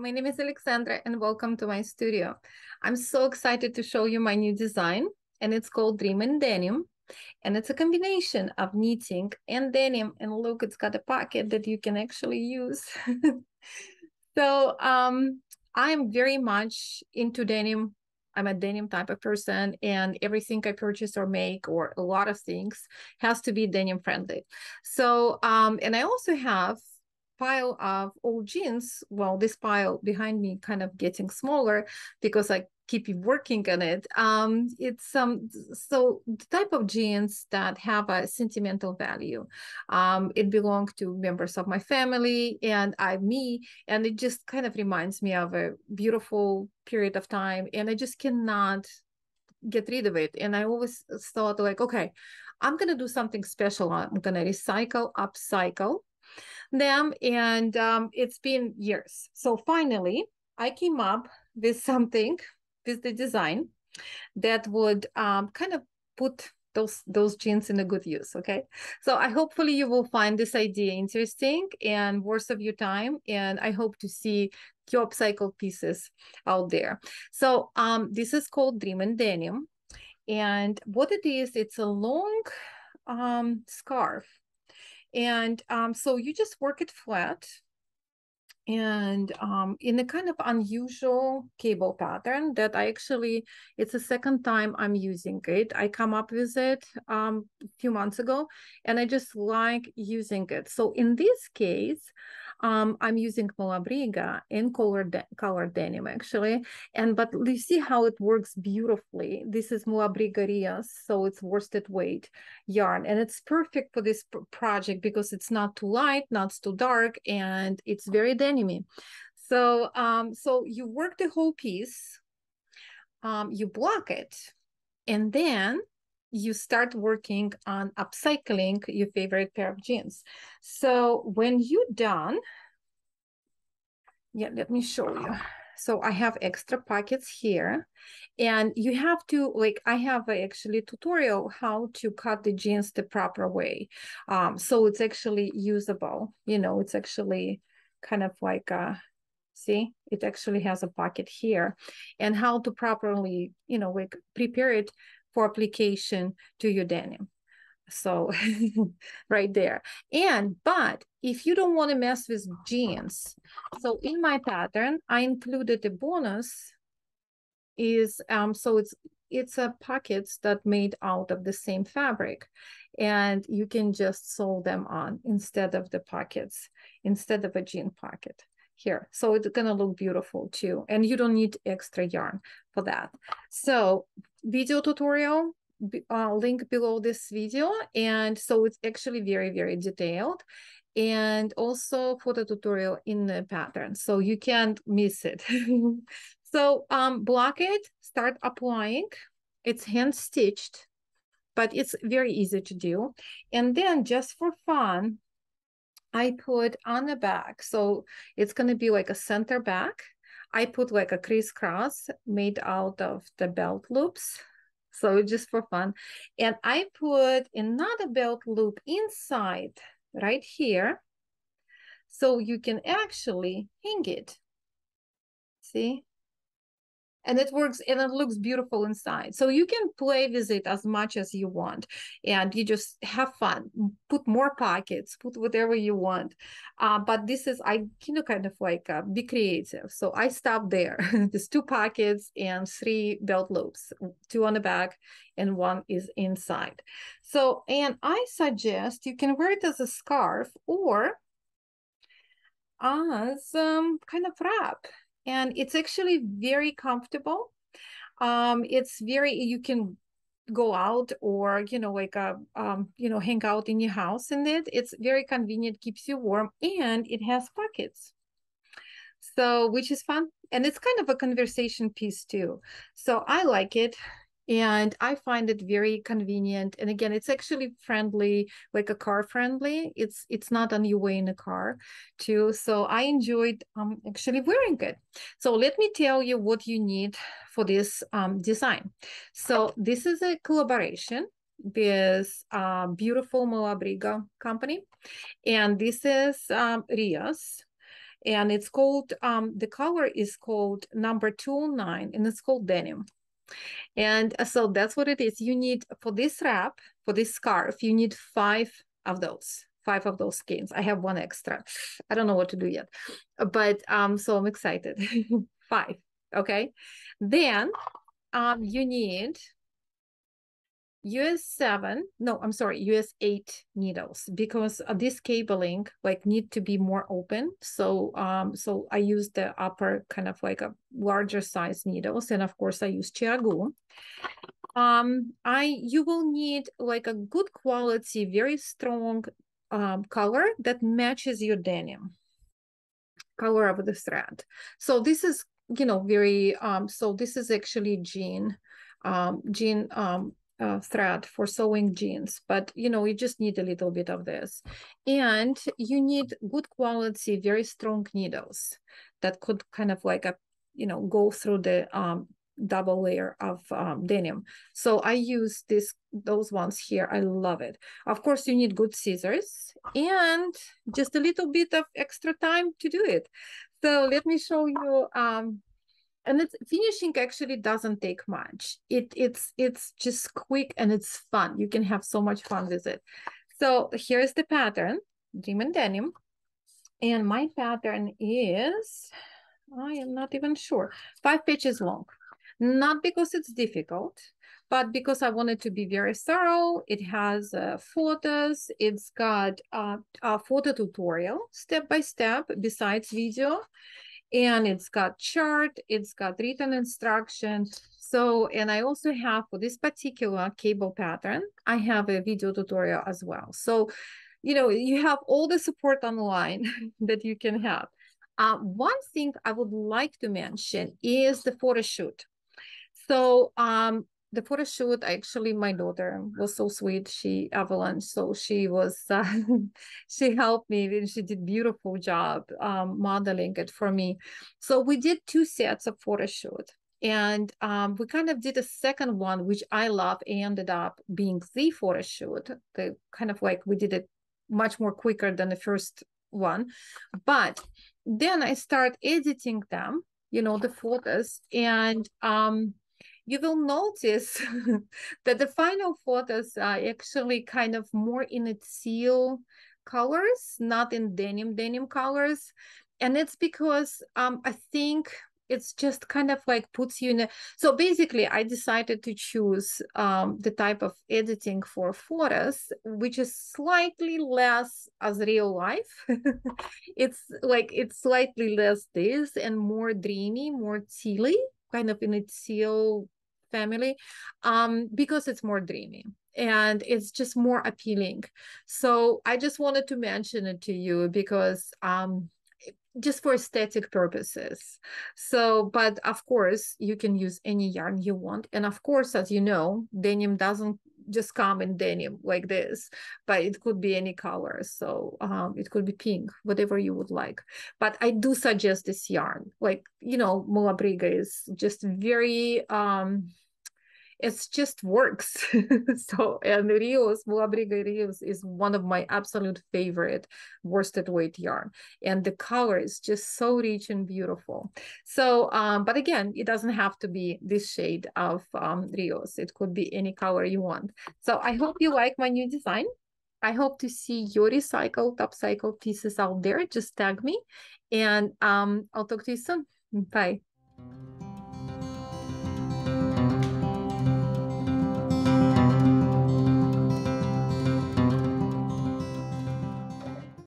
my name is Alexandra and welcome to my studio. I'm so excited to show you my new design and it's called Dream in Denim and it's a combination of knitting and denim, and look, it's got a pocket that you can actually use. So I'm very much into denim. I'm a denim type of person and everything I purchase or make or a lot of things has to be denim friendly. So and I also have pile of old jeans. Well, this pile behind me kind of getting smaller because I keep working on it. It's so the type of jeans that have a sentimental value. It belonged to members of my family and me, and it just kind of reminds me of a beautiful period of time, and I just cannot get rid of it. And I always thought like, okay, I'm gonna do something special. I'm gonna recycle, upcycle them, and it's been years. So finally, I came up with something, with the design that would kind of put those jeans in a good use. Okay, so I hopefully you will find this idea interesting and worth of your time, and I hope to see your upcycled pieces out there. So this is called Dream in Denim, and what it is, it's a long scarf, and so you just work it flat and in a kind of unusual cable pattern that it's the second time I'm using it. I come up with it a few months ago and I just like using it. So in this case, I'm using Malabriga in color denim actually. But you see how it works beautifully. This is Malabriga Rias, so it's worsted weight yarn, and it's perfect for this project because it's not too light, not too dark, and it's very denim-y. So so you work the whole piece, you block it, and then you start working on upcycling your favorite pair of jeans. So when you're done, yeah, let me show you. So I have extra pockets here, and you have to, like, I have actually tutorial how to cut the jeans the proper way. So it's actually usable, it's actually kind of like see, it actually has a pocket here, and how to properly, like prepare it for application to your denim. So right there. But if you don't want to mess with jeans, so in my pattern, I included a bonus is, so it's a pockets that made out of the same fabric, and you can just sew them on instead of the pockets, instead of a jean pocket here. So it's gonna look beautiful too. And you don't need extra yarn for that. So video tutorial, link below this video. And so it's actually very, very detailed. And also for the tutorial in the pattern, so you can't miss it. So block it, start applying. It's hand stitched, but it's very easy to do. And then just for fun, I put on the back, so it's going to be like a center back. I put like a crisscross made out of the belt loops, so just for fun. And I put another belt loop inside right here, so you can actually hang it. See? And it works and it looks beautiful inside. So you can play with it as much as you want, and you just have fun. Put more pockets, put whatever you want. But this is, I kind of like be creative. So I stopped there. There's 2 pockets and 3 belt loops, 2 on the back and 1 is inside. So, and I suggest you can wear it as a scarf or as kind of wrap. And it's actually very comfortable. It's very, you can go out or, like, hang out in your house in it. It's very convenient, keeps you warm, and it has pockets. So, which is fun. And it's kind of a conversation piece too. So I like it. And I find it very convenient. And again, it's actually friendly, like a car friendly. It's not on your way in a car too. So I enjoyed actually wearing it. So let me tell you what you need for this design. So this is a collaboration with beautiful Malabriga company. And this is Rias. And it's called, the color is called number 209, and it's called denim. And so that's what it is. You need, for this wrap, for this scarf, you need five of those skeins. I have one extra. I don't know what to do yet, but so I'm excited. Five, okay? Then you need US 8 needles, because this cabling like need to be more open. So so I use the upper kind of like a larger size needles, and of course I use Chiagu. You will need like a good quality, very strong color that matches your denim color of the thread. So this is, very, so this is actually jean thread for sewing jeans, but you just need a little bit of this. And you need good quality, very strong needles that could kind of like go through the double layer of denim. So I use those ones here. I love it. Of course, you need good scissors and just a little bit of extra time to do it. So let me show you. And it's finishing actually doesn't take much. It's just quick and it's fun. You can have so much fun with it. So here's the pattern, Dream and Denim. And my pattern is, I am not even sure, 5 pages long. Not because it's difficult, but because I wanted to be very thorough. It has photos. It's got a photo tutorial, step by step, besides video. And it's got chart, it's got written instructions. So, and I also have, for this particular cable pattern, I have a video tutorial as well. So, you have all the support online that you can have. One thing I would like to mention is the photo shoot. So the photo shoot, actually, my daughter was so sweet. Evelyn, so she was, she helped me and she did beautiful job modeling it for me. So we did 2 sets of photo shoot. And we kind of did a second one, which I love, ended up being the photo shoot. The kind of like we did it much more quicker than the first one. But then I start editing them, the photos, and you will notice that the final photos are actually kind of more in its teal colors, not in denim colors. And it's because I think it's just kind of like puts you in a, so basically I decided to choose the type of editing for photos, which is slightly less as real life. It's slightly less this and more dreamy, more tealy, kind of in its teal family, because it's more dreamy and it's just more appealing. So I just wanted to mention it to you because just for aesthetic purposes. So, but of course, you can use any yarn you want. And of course, as you know, denim doesn't just come in denim like this, but it could be any color. So it could be pink, whatever you would like. But I do suggest this yarn. Like, Mulabriga is just very it just works. So, and Rios, Mulabriga Rios is one of my absolute favorite worsted weight yarn. And the color is just so rich and beautiful. So, but again, it doesn't have to be this shade of Rios. It could be any color you want. So I hope you like my new design. I hope to see your recycled, upcycled pieces out there. Just tag me and I'll talk to you soon. Bye.